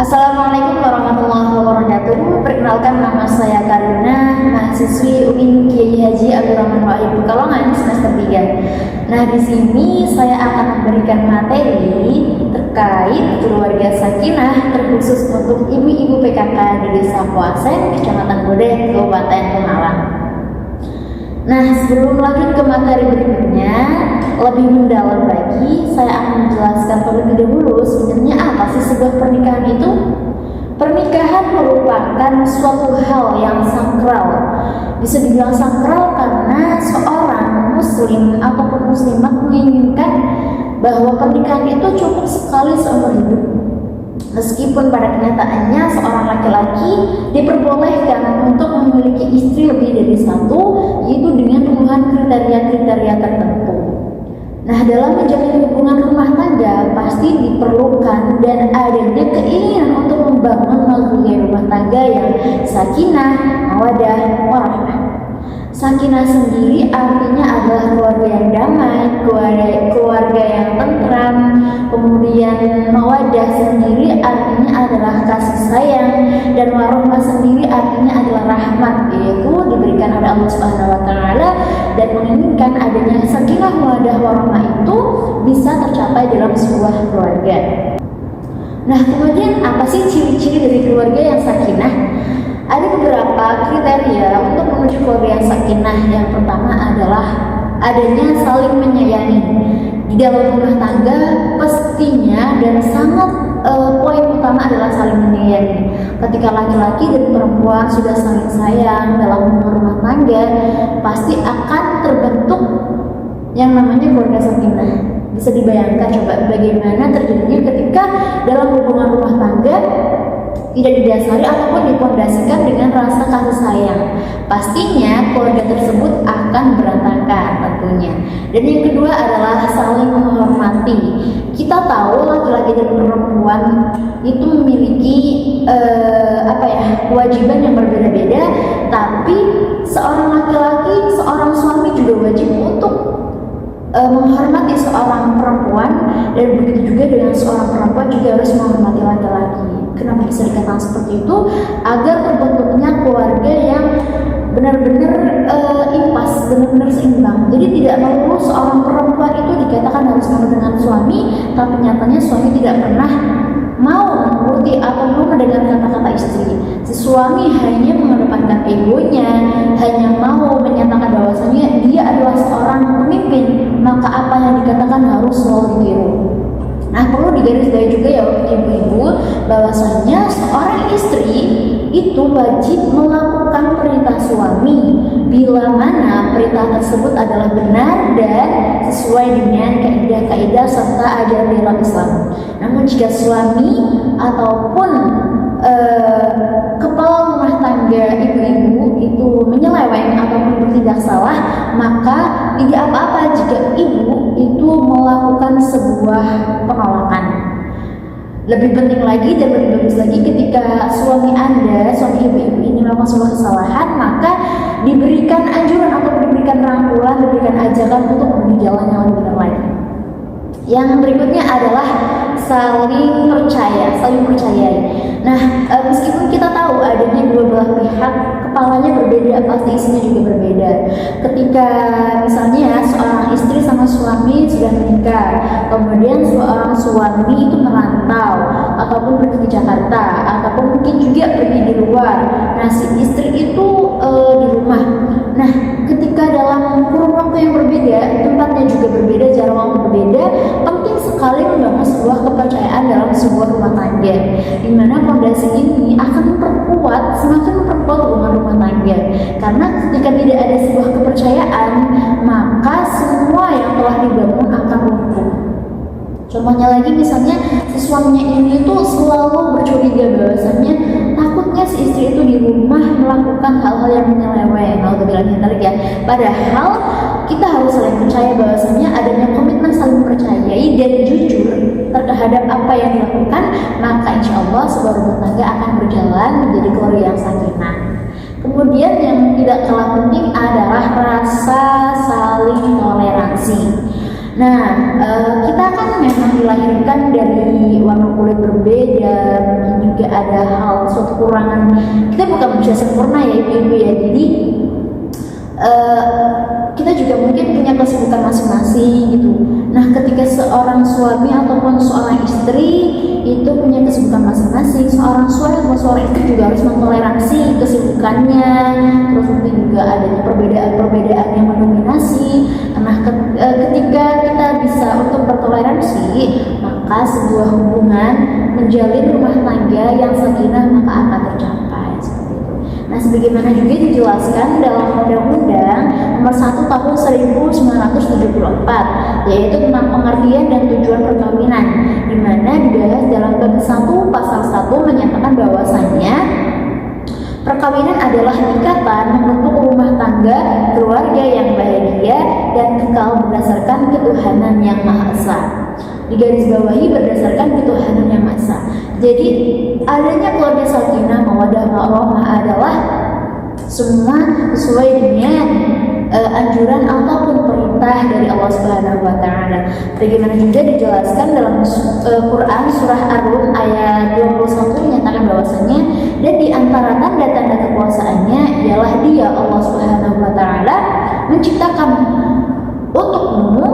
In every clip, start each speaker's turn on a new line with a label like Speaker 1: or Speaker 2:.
Speaker 1: Assalamualaikum warahmatullahi wabarakatuh. Perkenalkan, nama saya Karina, mahasiswi UIN Kiai Haji Abdurrahman Wahid Pekalongan semester 3. Nah, di sini saya akan memberikan materi terkait keluarga sakinah terkhusus untuk ibu-ibu PKK di Desa Poasen, Kecamatan Bodeh, Kabupaten Pemalang. Nah, sebelum lanjut ke materi berikutnya, lebih mendalam lagi, saya akan menjelaskan terlebih dahulu sebenarnya apa sih sebuah pernikahan itu. Pernikahan merupakan suatu hal yang sakral. Bisa dibilang sakral karena seorang muslim ataupun muslimat menginginkan bahwa pernikahan itu cukup sekali seumur hidup. Meskipun pada kenyataannya seorang laki-laki diperbolehkan untuk memiliki istri lebih dari satu, yaitu dengan pemenuhan kriteria-kriteria tertentu. Nah, dalam menjalin hubungan rumah tangga pasti diperlukan dan adanya keinginan untuk membangun rumah tangga yang sakinah, mawaddah, warahmah. Sakinah sendiri artinya adalah keluarga yang damai, keluarga yang tentram. Kemudian mawaddah sendiri artinya adalah kasih sayang, dan warahmah sendiri artinya adalah rahmat, yaitu diberikan oleh Allah Subhanahu wa taala, dan menginginkan adanya sakinah, mawaddah, warahmah itu bisa tercapai dalam sebuah keluarga. Nah, kemudian apa sih ciri-ciri dari keluarga yang sakinah? Ada beberapa kriteria untuk menuju keluarga yang sakinah. Yang pertama adalah adanya saling menyayangi. Di dalam rumah tangga pastinya dan sangat poin utama adalah saling menyayangi. Ketika laki-laki dan perempuan sudah saling sayang dalam hubungan rumah tangga, pasti akan terbentuk yang namanya keluarga sakinah. Bisa dibayangkan coba bagaimana terjadinya ketika dalam hubungan rumah tangga tidak didasari ataupun dipondasikan dengan rasa kasih sayang. Pastinya keluarga tersebut akan berantakan tentunya. Dan yang kedua adalah saling menghormati. Kita tahu laki-laki dan perempuan itu memiliki kewajiban yang berbeda-beda, tapi seorang laki-laki, seorang suami juga wajib untuk menghormati seorang perempuan, dan begitu juga dengan seorang perempuan juga harus menghormati laki-laki. Kenapa bisa dikatakan seperti itu? Agar terbentuknya keluarga yang benar-benar impas, benar-benar seimbang. Jadi tidak melulu seorang perempuan itu dikatakan harus menurut dengan suami, tapi nyatanya suami tidak pernah mau menuruti atau mau mendengar kata-kata istri. Si suami hanya mengedepankan egonya, hanya mau menyatakan bahwasanya dia adalah seorang pemimpin, maka apa yang dikatakan harus selalu ditiru. Nah, perlu digarisbawahi juga ya ibu-ibu, bahwasanya seorang istri itu wajib melakukan perintah suami bila mana perintah tersebut adalah benar dan sesuai dengan kaidah-kaidah serta ajaran dalam Islam. Namun jika suami ataupun kepala rumah tangga ibu-ibu itu menyeleweng ataupun bertindak salah, maka tidak apa-apa jika ibu itu melakukan sebuah penolakan. Lebih penting lagi dan lebih bagus lagi ketika suami Anda, suami ibu-ibu ini melakukan sebuah kesalahan, maka diberikan anjuran atau diberikan rangkulan, diberikan ajakan untuk menuju jalan yang lebih benar lagi. Yang berikutnya adalah saling percaya, saling percayai. Nah, meskipun kita tahu adanya dua belah pihak, kepalanya berbeda, pasti isinya juga berbeda. Ketika misalnya seorang istri sama suami sudah menikah, kemudian seorang suami itu merantau ataupun pergi ke Jakarta, ataupun mungkin juga pergi di luar. Nah, si istri itu di rumah. Nah, ketika dalam kurun waktu yang berbeda, tempatnya juga berbeda, jarak waktu berbeda, penting sekali membangun sebuah kepercayaan dalam sebuah rumah tangga, di mana fondasi ini akan semakin memperkuat hubungan rumah tangga. Karena ketika tidak ada sebuah kepercayaan, maka semua yang telah dibangun akan runtuh. Contohnya lagi, misalnya si suaminya ini tuh selalu bercuriga bahwasannya takutnya si istri itu di rumah melakukan hal-hal yang menyeleweng, ya. Padahal kita harus saling percaya bahwasannya adanya komitmen saling percayai dan jujur terhadap apa yang dilakukan, maka insya Allah sebuah rumah tangga akan berjalan menjadi keluarga yang sakinah. Kemudian yang tidak kalah penting adalah rasa saling toleransi. Nah, kita kan memang dilahirkan dari warna kulit berbeda, mungkin ada hal suatu kekurangan, kita bukan manusia sempurna ya ibu-ibu ya. Jadi kita juga mungkin punya kesibukan masing-masing gitu. Nah, ketika seorang suami ataupun seorang istri itu punya kesibukan masing-masing, seorang suami atau seorang istri juga harus mentoleransi kesibukannya, terus mungkin juga adanya perbedaan-perbedaan yang mendominasi. Nah, ketika kita bisa untuk bertoleransi, maka sebuah hubungan menjalin rumah tangga yang sakinah maka akan tercapai. Nah, sebagaimana juga dijelaskan dalam Undang-Undang Nomor 1 Tahun 1974, yaitu tentang pengertian dan tujuan perkawinan, di mana dibahas dalam bab 1 pasal 1 menyatakan bahwasannya perkawinan adalah ikatan membentuk rumah tangga keluarga yang bahagia dan kekal berdasarkan ketuhanan yang Maha Esa. Digarisbawahi berdasarkan ketuhanan yang Maha Esa. Jadi adanya keluarga sakinah mawaddah warahmah adalah semua sesuai dengan anjuran ataupun perintah dari Allah Subhanahu wa taala. Bagaimana juga dijelaskan dalam Quran surah Ar-Rum ayat 21 menyatakan bahwasanya dan di antara tanda-tanda kekuasaannya ialah Dia Allah Subhanahu wa taala menciptakan untukmu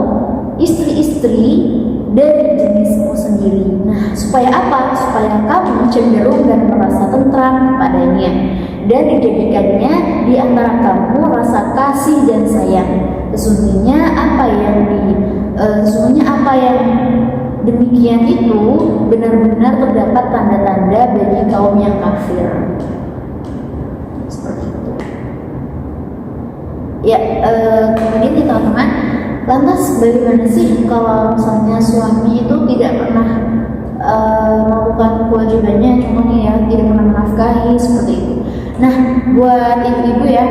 Speaker 1: istri-istri dari jenismu sendiri. Nah, supaya apa? Supaya kamu cenderung dan merasa tentram padanya, dan dijadikannya di antara kamu rasa kasih dan sayang. Sesungguhnya apa yang demikian itu benar-benar terdapat tanda-tanda bagi kaum yang kafir. Seperti itu. Ya, kemudian nih teman-teman, lantas bagaimana sih kalau misalnya suami itu tidak pernah melakukan kewajibannya, contohnya ya tidak pernah menafkahi seperti itu. Nah, buat ibu-ibu ya,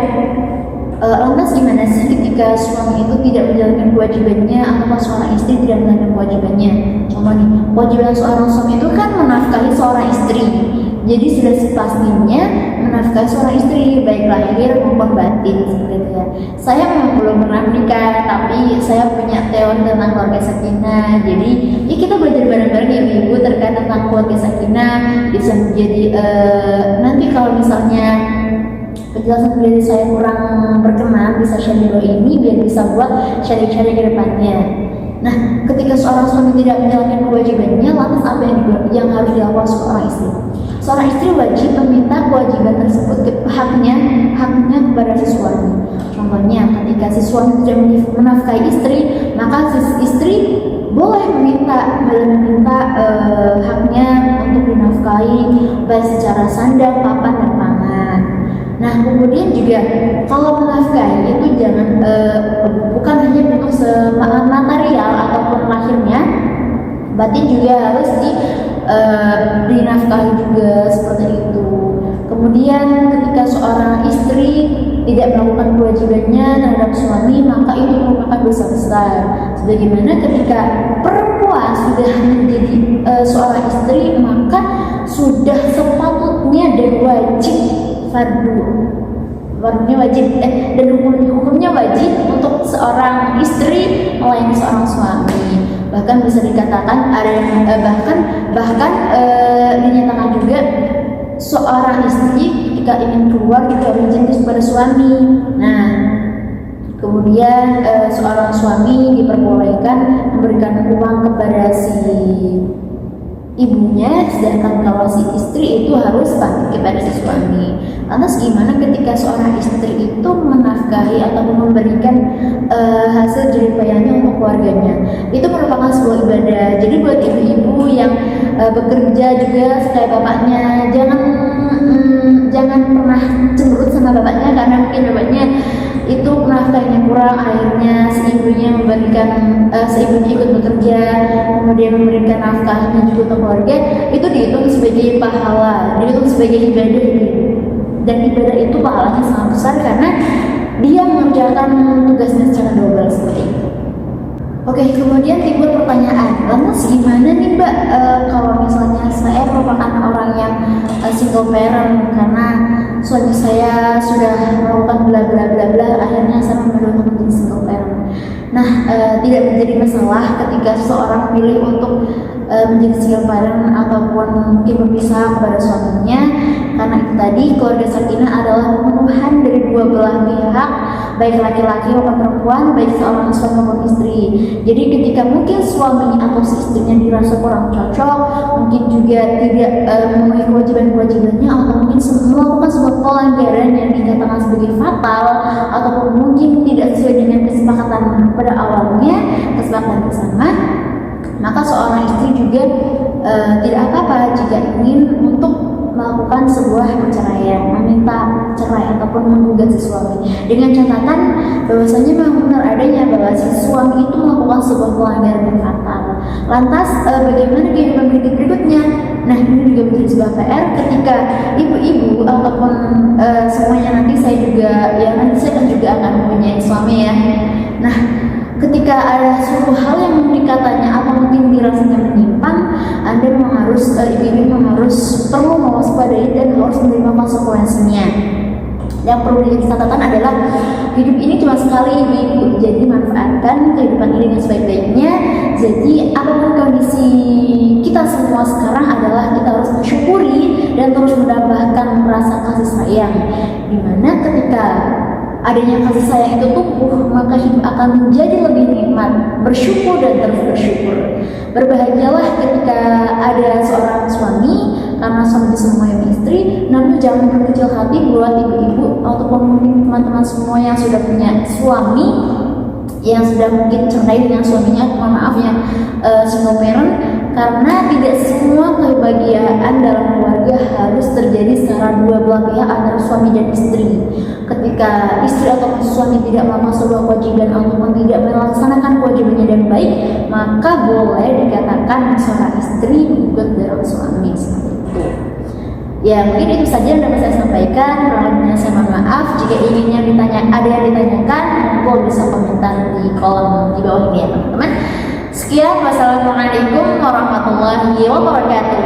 Speaker 1: lantas gimana sih ketika suami itu tidak menjalankan kewajibannya atau seorang istri tidak menjalankan kewajibannya? Contoh nih, kewajiban seorang suami itu kan menafkahi seorang istri. Jadi sudah sepastinya menafkahi seorang istri baik lahir maupun batin seperti itu ya. Saya memang belum pernah menikah, tapi saya punya teori tentang keluarga sakinah. Jadi ya kita belajar bareng-bareng ya ibu terkait tentang keluarga sakinah. Bisa menjadi nanti kalau misalnya penjelasan dari saya kurang berkenan, bisa share video ini biar bisa buat sharing-sharing ke depannya. Nah, ketika seorang suami tidak menjalankan kewajibannya, lantas apa yang harus dilakukan seorang istri? Seorang istri wajib meminta kewajiban tersebut haknya kepada si suami. Contohnya, ketika si suami tidak menafkahi istri, maka si istri boleh meminta haknya untuk dinafkahi baik secara sandang, papan, dan pangan. Nah, kemudian juga kalau menafkahi itu jangan bukan hanya bentuk material ataupun lahirnya, batin juga harus dinafkahi juga seperti itu. Kemudian ketika seorang istri tidak melakukan kewajibannya terhadap suami, maka itu merupakan dosa besar. Sebagaimana ketika perempuan sudah menjadi seorang istri, maka sudah sepatutnya dan wajib fardunya wajib dan hukumnya wajib untuk seorang istri melayani seorang suami. Bahkan bisa dikatakan dinyatakan juga seorang istri ketika ingin keluar juga izin kepada suami. Nah, kemudian seorang suami diperbolehkan memberikan uang kepada si ibunya, sedangkan kalau si istri itu harus pamit kepada si suami. Lantas gimana ketika seorang istri itu menafkahi atau memberikan hasil jeripayahnya untuk keluarganya? Itu merupakan sebuah ibadah. Jadi buat ibu-ibu yang bekerja juga kayak bapaknya, jangan pernah cemberut sama bapaknya karena mungkin bapaknya itu nafkahnya kurang, akhirnya si ibunya ikut bekerja, kemudian memberikan nafkahnya juga untuk keluarga, itu dihitung sebagai pahala, dihitung sebagai ibadah, dan ibadah itu pahalanya sangat besar karena dia mengerjakan tugasnya secara double seperti itu. Oke, kemudian timbul pertanyaan, lantas gimana nih Mbak kalau misalnya saya merupakan orang yang single parent karena suami saya sudah melakukan bla bla bla bla, akhirnya saya memilih untuk menjadi single parent. Nah, tidak menjadi masalah ketika seseorang pilih untuk menjadi single parent ataupun mungkin berpisah kepada suaminya. Karena itu tadi keluarga sakinah adalah pemenuhan dari dua belah pihak, baik laki-laki maupun perempuan, baik seorang suami maupun istri. Jadi ketika mungkin suaminya atau si istrinya dirasa kurang cocok, mungkin juga tidak memenuhi kewajiban-kewajibannya, atau mungkin melakukan sebuah pelanggaran yang dikatakan sebagai fatal, ataupun mungkin tidak sesuai dengan kesepakatan pada awalnya, kesepakatan bersama, maka seorang istri juga tidak apa-apa jika ingin untuk melakukan sebuah perceraian, meminta cerai ataupun menggugat si suami, dengan catatan bahwasanya memang benar adanya bahwa si suami itu melakukan sebuah pelanggaran yang fatal. Lantas bagaimana kehidupan berikutnya? Nah, ini juga menjadi sebuah PR ketika ibu-ibu ataupun semuanya nanti saya juga, ya nanti saya juga akan mempunyai suami ya. Nah, ketika ada suatu hal yang mungkin katanya atau mungkin dirasanya menyimpang, Anda memang harus, ibu-ibu memang harus perlu mewaspadai dan harus menerima konsekuensinya. Yang perlu dikasih catatan adalah hidup ini cuma sekali, ibu-ibu, jadi manfaatkan kehidupan ini dengan sebaik-baiknya. Jadi apapun kondisi kita semua sekarang adalah kita harus mensyukuri dan terus menambahkan rasa kasih sayang, dimana ketika adanya kasih sayang itu tumbuh, maka hidup akan menjadi lebih nikmat. Bersyukur dan terus bersyukur. Berbahagialah ketika ada seorang suami, karena suami bisa mengayomi istri. Namun jangan berkecil hati buat ibu-ibu ataupun mungkin teman-teman semua yang sudah punya suami, yang sudah mungkin cerai dengan suaminya, mohon maaf ya, single parent, karena tidak semua kebahagiaan dalam keluarga harus terjadi secara dua belah pihak antara suami dan istri. Ketika istri atau suami tidak melakukan sebuah kewajiban ataupun tidak melaksanakan kewajibannya dengan baik, maka boleh dikatakan seorang istri menggugat dalam suami, seperti itu. Ya, mungkin itu saja yang dapat saya sampaikan. Kurang saya mohon maaf. Jika inginnya ada yang ditanyakan, monggo bisa komentar di kolom di bawah ini ya teman-teman. Sekian, wassalamualaikum warahmatullahi wabarakatuh.